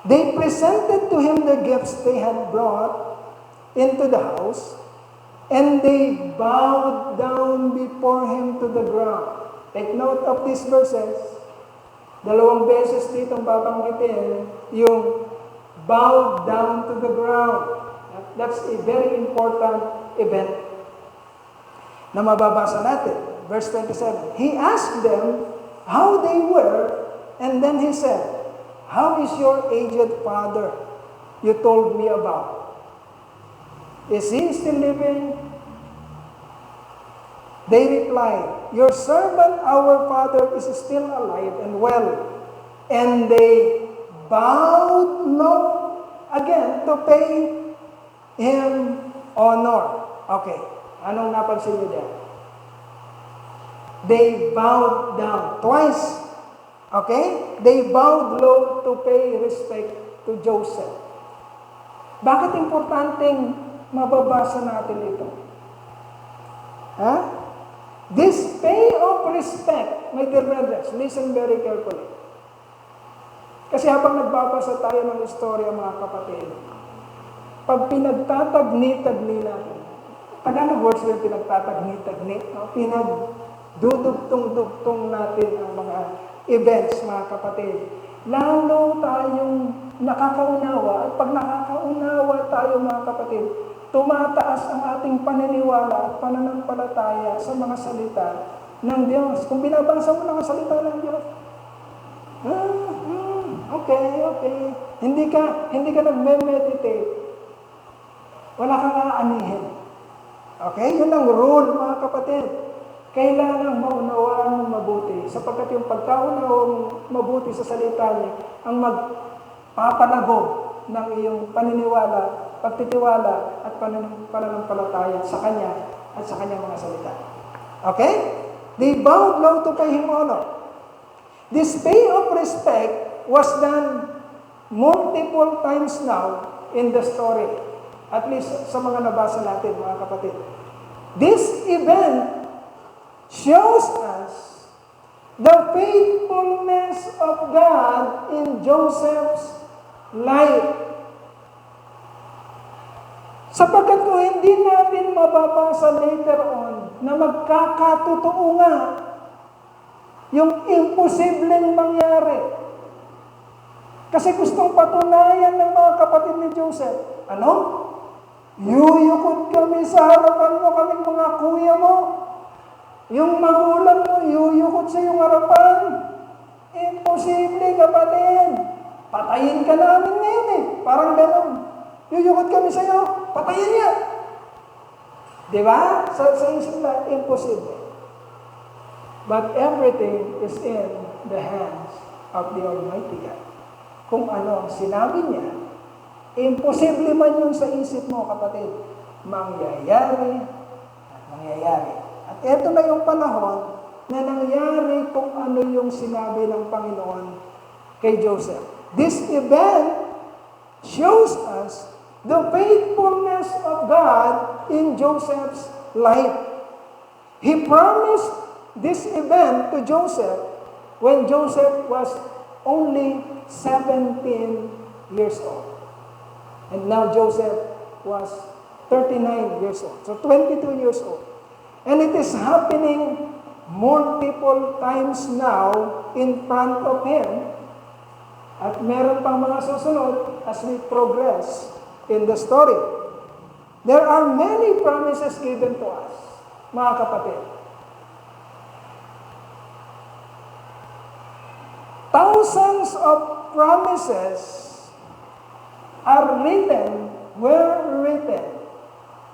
they presented to him the gifts they had brought into the house, and they bowed down before him to the ground. Take note of these verses. Dalawang beses ditong babanggitin yung bowed down to the ground. That's a very important event na mababasa natin. Verse 27. He asked them how they were, and then he said, "How is your aged father you told me about? Is he still living?" They replied, "Your servant, our father, is still alive and well." And they bowed low again to pay him honor. Okay, anong napansin niyo dyan? They bowed down twice. Okay? They bowed low to pay respect to Joseph. Bakit importanteng mababasa natin ito? Ha? This pay of respect, my dear brothers, listen very carefully. Kasi habang nagbabasa tayo ng istorya, mga kapatid, Pag pinagtatagni-tagni natin, Tagalog words yung pinagtatagni-tagni, no? Pinagdudugtong-dugtong natin ang mga events, mga kapatid. Lalo tayong nakakaunawa, at pag nakakaunawa tayo, mga kapatid, tumataas ang ating paniniwala at pananampalataya sa mga salita ng Diyos. Kung binabasa mo ng salita ng Diyos, okay. Hindi ka nagme-meditate. Wala kang aanihin. Okay? Yun ang rule, mga kapatid. Kailangan maunawaan mo mabuti, sapagkat yung pagkaunawa mabuti sa salita niya ang magpapalago ng iyong paniniwala, pagtitiwala at pananampalataya sa Kanya at sa Kanyang mga salita. Okay? They bowed low to pay Him honor. This pay of respect was done multiple times now in the story. At least sa mga nabasa natin, mga kapatid. This event shows us the faithfulness of God in Joseph's life. Sapagkat kung hindi natin mababasa later on na magkakatotoo nga yung imposibleng mangyari. Kasi gustong patunayan ng mga kapatid ni Joseph. Ano? Yuyukot kami sa harapan mo, kaming mga kuya mo. Yung magulang mo, yuyukot sa iyong harapan. Imposible, kapatid. Patayin ka namin ngayon eh. Parang gano'n. Yuyukot kami sa iyo, patayin niya. Di ba? Sa isip na, imposible. But everything is in the hands of the Almighty God. Kung ano ang sinabi niya, imposible man yun sa isip mo, kapatid, mangyayari at mangyayari. At ito na yung panahon na nangyari kung ano yung sinabi ng Panginoon kay Joseph. This event shows us the faithfulness of God in Joseph's life. He promised this event to Joseph when Joseph was only 17 years old. And now Joseph was 39 years old. So 22 years old. And it is happening multiple times now in front of him. At meron pang mga susunod as we progress in the story. There are many promises given to us, mga kapatid. Thousands of promises were written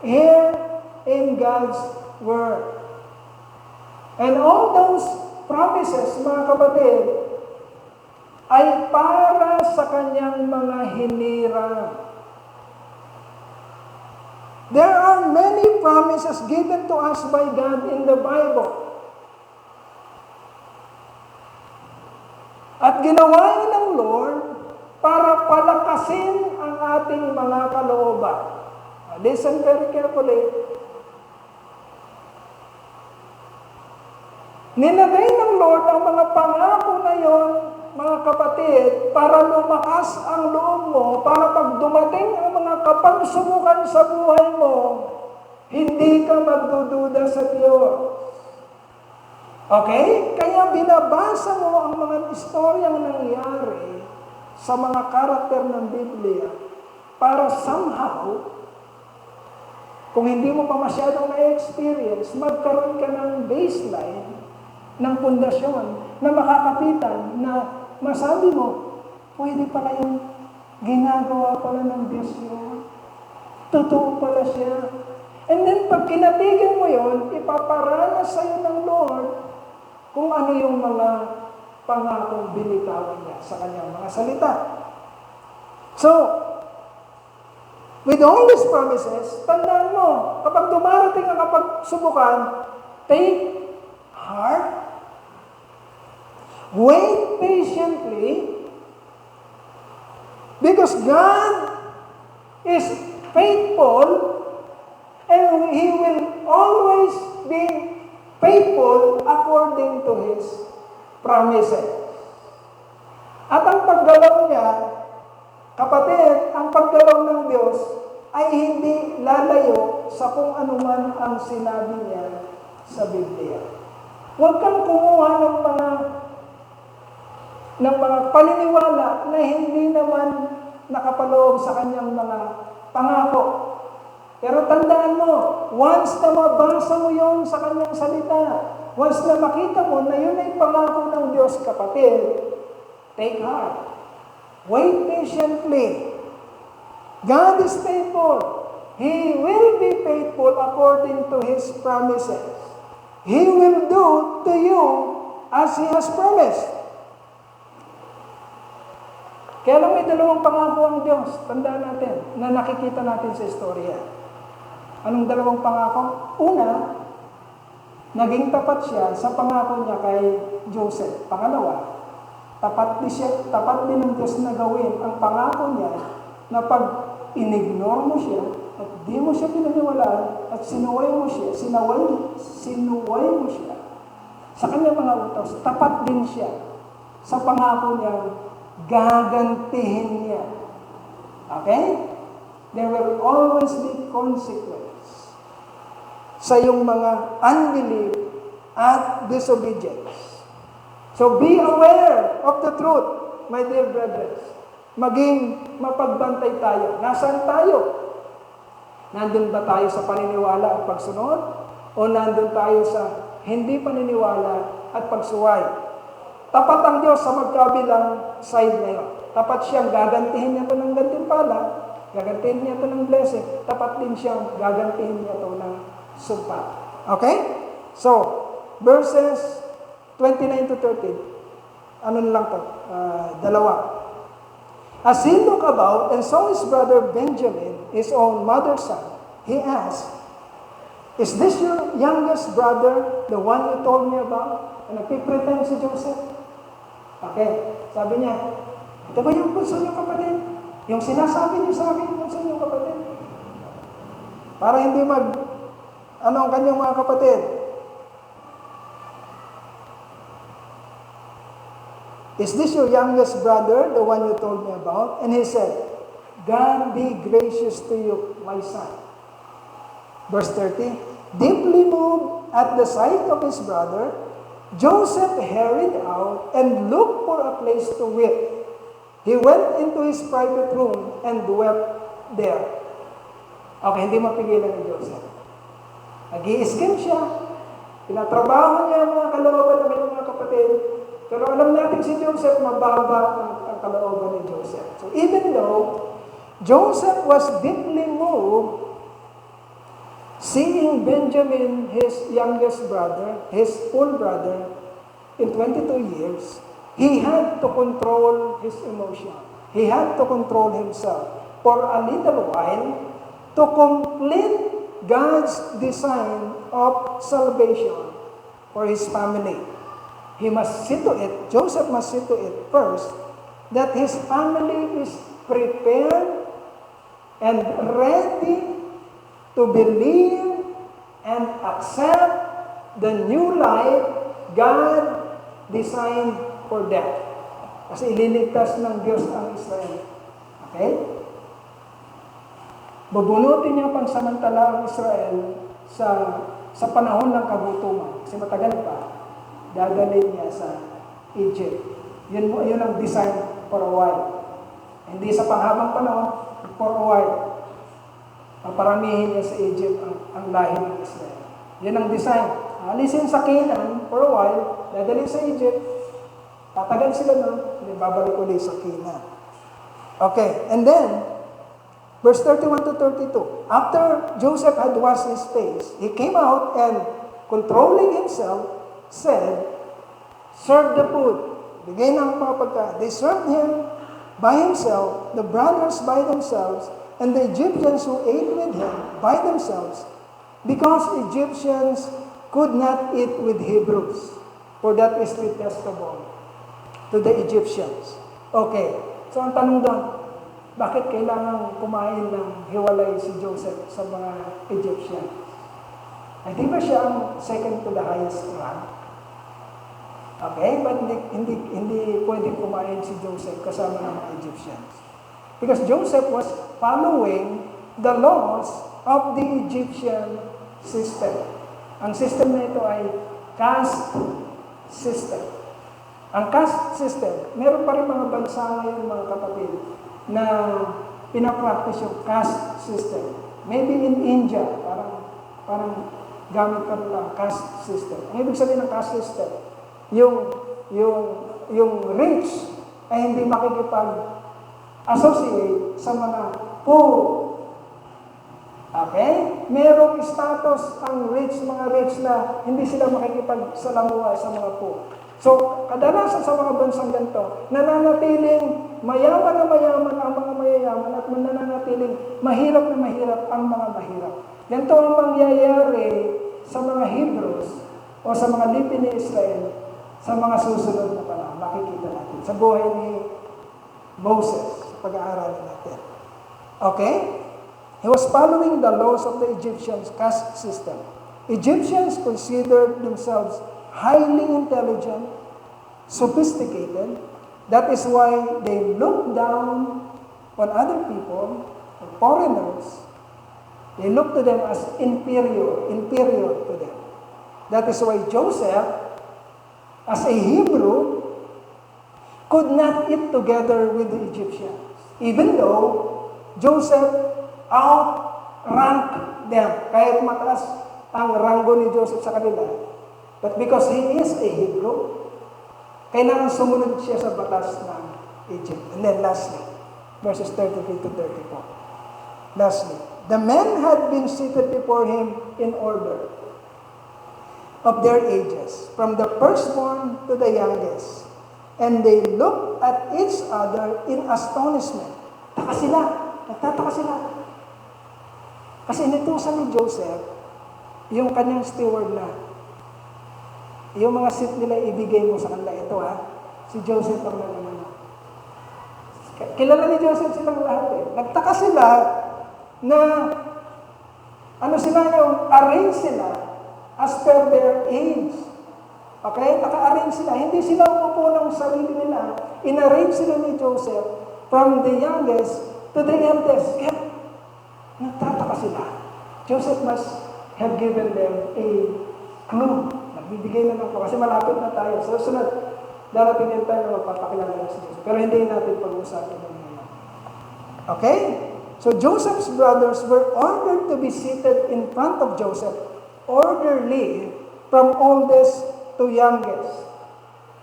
here in God's Word. And all those promises, mga kapatid, ay para sa kanyang mga hinirang. There are many promises given to us by God in the Bible. At ginawa yun ng Lord para palakasin ang ating mga kalooban. Listen very carefully. Nilagay ng Lord ang mga pangako na yon, mga kapatid, para lumakas ang loob mo, para pag dumating ang mga kapagsubukan sa buhay mo, hindi ka magdududa sa Diyos. Okay? Kaya binabasa mo ang mga istoryang nangyari sa mga karakter ng Biblia para somehow, kung hindi mo pa masyadong na-experience, magkaroon ka ng baseline, ng pundasyon, na makakapitan, na masabi mo, pwede pala yung ginagawa pala ng Diyos yun. Totoo pala siya. And then pag kinatigan mo yun, ipaparanas sa'yo ng Lord kung ano yung mga pangakong binitawan niya sa kanyang mga salita. So, with all these promises, tandaan mo, kapag dumarating ang kapagsubukan, take heart, wait patiently, because God is faithful and He will always be faithful according to His promises. At ang paggalaw niya, kapatid, ang paggalaw ng Diyos, ay hindi lalayo sa kung anuman ang sinabi niya sa Biblia. Huwag kang kumuha ng mga paniniwala na hindi naman nakapaloob sa kanyang mga pangako. Pero tandaan mo, once na mabasa mo yon sa kanyang salita, once na makita mo na yun ay pangako ng Diyos, kapatid, take heart. Wait patiently. God is faithful. He will be faithful according to His promises. He will do to you as He has promised. Kaya lang may dalawang pangako ang Diyos. Tandaan natin na nakikita natin sa istorya. Anong dalawang pangako? Una, naging tapat siya sa pangako niya kay Joseph. Pangalawa, tapat din ng Diyos na gawin ang pangako niya na pag in-ignore mo siya at di mo siya pinaniwalaan at sinuway mo siya sa kanyang mga utos, tapat din siya sa pangako niya, gagantihin niya. Okay? There will always be consequence sa iyong mga unbelief at disobedience. So be aware of the truth, my dear brothers. Maging mapagbantay tayo. Nasaan tayo? Nandun ba tayo sa paniniwala at pagsunod? O nandun tayo sa hindi paniniwala at pagsuway? Tapat ang Diyos sa magkabilang side na yun. Tapat siyang gagantihin niya ito ng gantimpala, gagantihin niya ito ng blessing, tapat din siyang gagantihin niya ito ng sumpa. Okay? So, verses 29 to 30. Ano lang ito? Dalawa. As he looked about and saw his brother Benjamin, his own mother's son, he asked, "Is this your youngest brother, the one you told me about?" Nagpipretend si Joseph. Okay, sabi niya, ito ba yung bunso niyong kapatid? Yung sinasabi niyo sa akin, bunso niyong kapatid? Para hindi ano ang kanyang mga kapatid? Is this your youngest brother, the one you told me about? And he said, God be gracious to you, my son. Verse 30, deeply moved at the sight of his brother, Joseph hurried out and looked for a place to weep. He went into his private room and wept there. Okay, hindi mapigilan ni Joseph. Nag-i-escape siya. Tinatrabaho niya ang mga kalooban ng kanyang mga kapatid. Pero alam natin si Joseph, mababa ang kalooban ni Joseph. So even though Joseph was deeply moved, seeing Benjamin, his youngest brother, his full brother, in 22 years, he had to control his emotion. He had to control himself for a little while to complete God's design of salvation for his family. He must see to it, Joseph must see to it first, that his family is prepared and ready to believe and accept the new life God designed for them. Kasi ililigtas ng Diyos ang Israel. Okay? Bubunutin niya pansamantala ang Israel sa panahon ng kagutuman. Kasi matagal pa, dadalhin niya sa Egypt. Yun ang design for a while. Hindi sa panghabang panahon, for a while. Paparamihin niya sa Egypt ang lahi ng Israel. Yan ang design. Alisin sa Canaan for a while, dadalhin sa Egypt, tatagal sila nun, hindi babalik ulit sa Canaan. Okay, and then, verse 31 to 32. After Joseph had washed his face, he came out and, controlling himself, said, serve the food. Bigay ng mga pagkain. They served him by himself, the brothers by themselves, and the Egyptians who ate with him by themselves, because Egyptians could not eat with Hebrews, for that is detestable to the Egyptians. Okay, so ang tanong doon, bakit kailangan kumain ng hiwalay si Joseph sa mga Egyptians? Ay, di ba siya ang second to the highest rank? Okay, but hindi pwedeng kumain si Joseph kasama ng mga Egyptians. Because Joseph was following the laws of the Egyptian system. Ang system na ito ay caste system. Ang caste system, meron pa rin mga bansa ngayon, mga kapatid, na pinapractice yung caste system. Maybe in India, parang gamit pa rin lang caste system. Ang ibig sabihin ng caste system, yung rich ay hindi makikipag-associate sa mga poor. Okay? Merong status ang mga rich na hindi sila makikipagsalamuha sa mga poor. So, kadalasan sa mga bansang ganito, nananatiling mayaman na mayaman ang mga mayayaman at nananatiling mahirap na mahirap ang mga mahirap. Ganito ang mangyayari sa mga Hebrews o sa mga lipi ni Israel sa mga susunod na panahon. Makikita natin sa buhay ni Moses, sa pag-aaralan natin. Okay? He was following the laws of the Egyptian caste system. Egyptians considered themselves highly intelligent, sophisticated. That is why they looked down on other people, foreigners. They looked to them as inferior to them. That is why Joseph, as a Hebrew, could not eat together with the Egyptians. Even though Joseph outranked them. Kahit mataas ang ranggo ni Joseph sa kanila. But because he is a Hebrew, kailangan sumunod siya sa batas ng Egypt. And then lastly, verses 33 to 34. Lastly, the men had been seated before him in order of their ages, from the firstborn to the youngest. And they looked at each other in astonishment. Nagtataka sila. Kasi inutusan ni Joseph, yung kanyang steward na, yung mga seat nila ibigay mo sa kanila. Ito si Joseph ang nagano. Kilala ni Joseph silang lahat eh. Nagtaka sila na arrange sila as per their age. Okay? Naka-arrange sila. Hindi sila umupo ng sarili nila. In-arrange sila ni Joseph from the youngest to the eldest. Kaya nagtataka sila. Joseph must have given them a clue. Nagbibigay na lang po kasi malapit na tayo. So, sunod, darating din tayo na magpapakilala si Joseph. Pero hindi natin pag-usapan ngayon. Okay? So, Joseph's brothers were ordered to be seated in front of Joseph, orderly from oldest to youngest.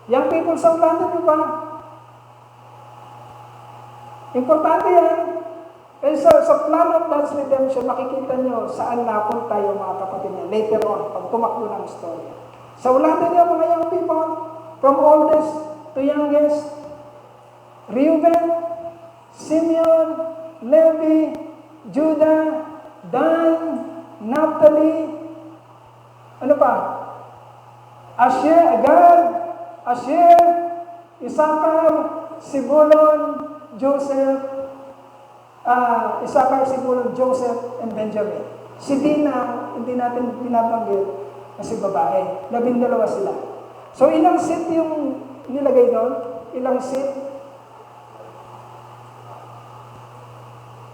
Young people, sa ulan nyo ba? Importante yan. Eh, sa plan of God's redemption, makikita nyo saan napunta yung mga kapatid niya later on, pag tumakbo ng story. Sa ulatan niyo, mga young people, from oldest to youngest, Reuben, Simeon, Levi, Judah, Dan, Naphtali, ano pa? Gad, Asher, Isakar, Sibulon, Joseph, Joseph, and Benjamin. Si Dina, hindi natin binabanggit kasi babae. 12 sila. So, ilang seat yung nilagay doon? Ilang seat?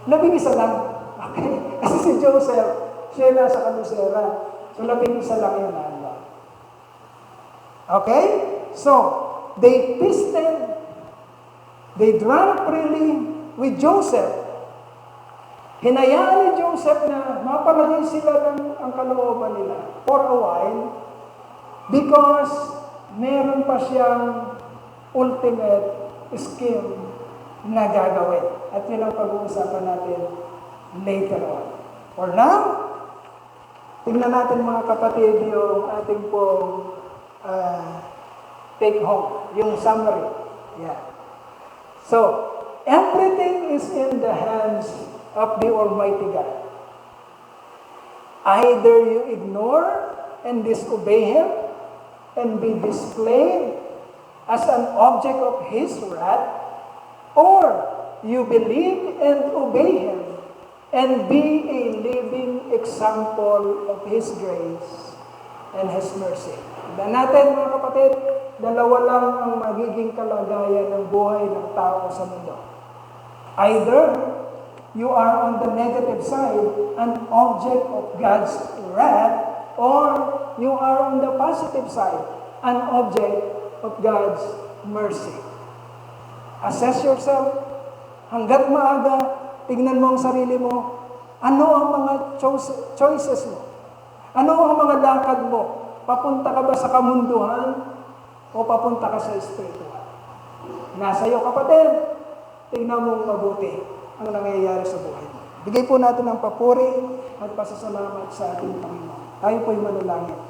11 lang. Okay? Kasi si Joseph, siya nasa kabusera. So, 11 lang yung nandun. Okay? So, they feasted, they drank freely with Joseph. Hinayaan ni Joseph na mapalagay sila ng ang kalooban nila for a while because meron pa siyang ultimate scheme na gagawin. At yun ang pag-uusapan natin later on. For now, tingnan natin mga kapatid yung ating pong take home, yung summary. Yeah. So, everything is in the hands of the Almighty God. Either you ignore and disobey Him and be displayed as an object of His wrath, or you believe and obey Him and be a living example of His grace and His mercy. Tignan natin mga kapatid, dalawa lang ang magiging kalagayan ng buhay ng tao sa mundo. Either you are on the negative side, an object of God's wrath, or you are on the positive side, an object of God's mercy. Assess yourself. Hanggat maaga, tignan mo ang sarili mo. Ano ang mga choices mo? Ano ang mga lakad mo? Papunta ka ba sa kamunduhan o papunta ka sa espiritual? Nasa iyo, kapatid. Tignan mo mabuti ang nangyayari sa buhay mo. Bigay po natin ang papuri at pasasalamat sa ating Panginoon. Tayo po'y manalangin.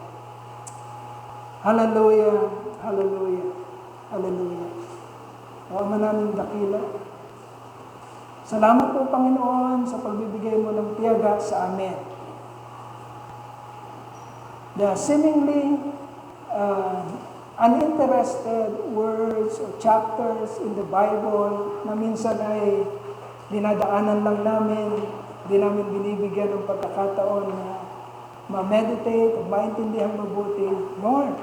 Hallelujah, hallelujah, hallelujah. O Ama naming dakila, salamat po Panginoon sa pagbibigay mo ng tiyaga sa amin. The seemingly uninterested words or chapters in the Bible na minsan ay dinadaanan lang namin, di namin binibigyan ng pagkakataon na ma-meditate o maintindihan mabuti. Lord,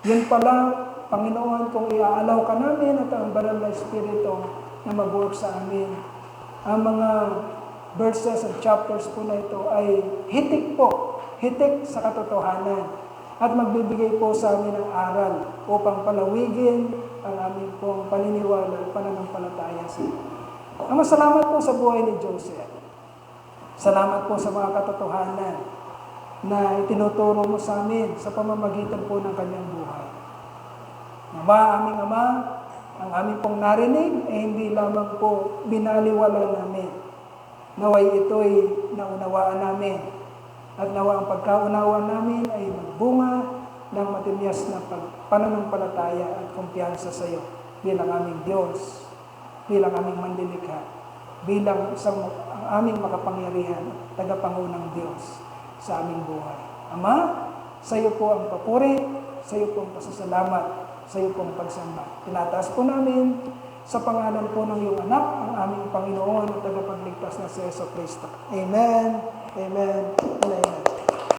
yun pala, Panginoon, kung iaalaw ka namin at ang banal na Espiritu na mag-work sa amin. Ang mga verses at chapters po na ito ay hitik sa katotohanan at magbibigay po sa amin ng aral upang palawigin ang aming pong paniniwala at pananampalataya sa iyo. Ama, salamat po sa buhay ni Joseph. Salamat po sa mga katotohanan na itinuturo mo sa amin sa pamamagitan po ng kanyang buhay. Ama, aming Ama, ang aming pong narinig ay hindi lamang po binaliwala namin. Naway ito'y naunawaan namin. At nawa ang pagkaunawa namin ay magbunga ng matinyas na pananampalataya at kumpiyansa sa iyo bilang aming Diyos, bilang aming manlilikha, bilang ang aming makapangyarihan, tagapangunang Diyos sa aming buhay. Ama, sa iyo po ang papuri, sa iyo po ang pasasalamat, sa iyo po ang pagsamba. Tinataas po namin sa pangalan po ng iyong anak, ang aming Panginoon at tagapagligtas na si Jesu Cristo. Amen. Amen. Amen.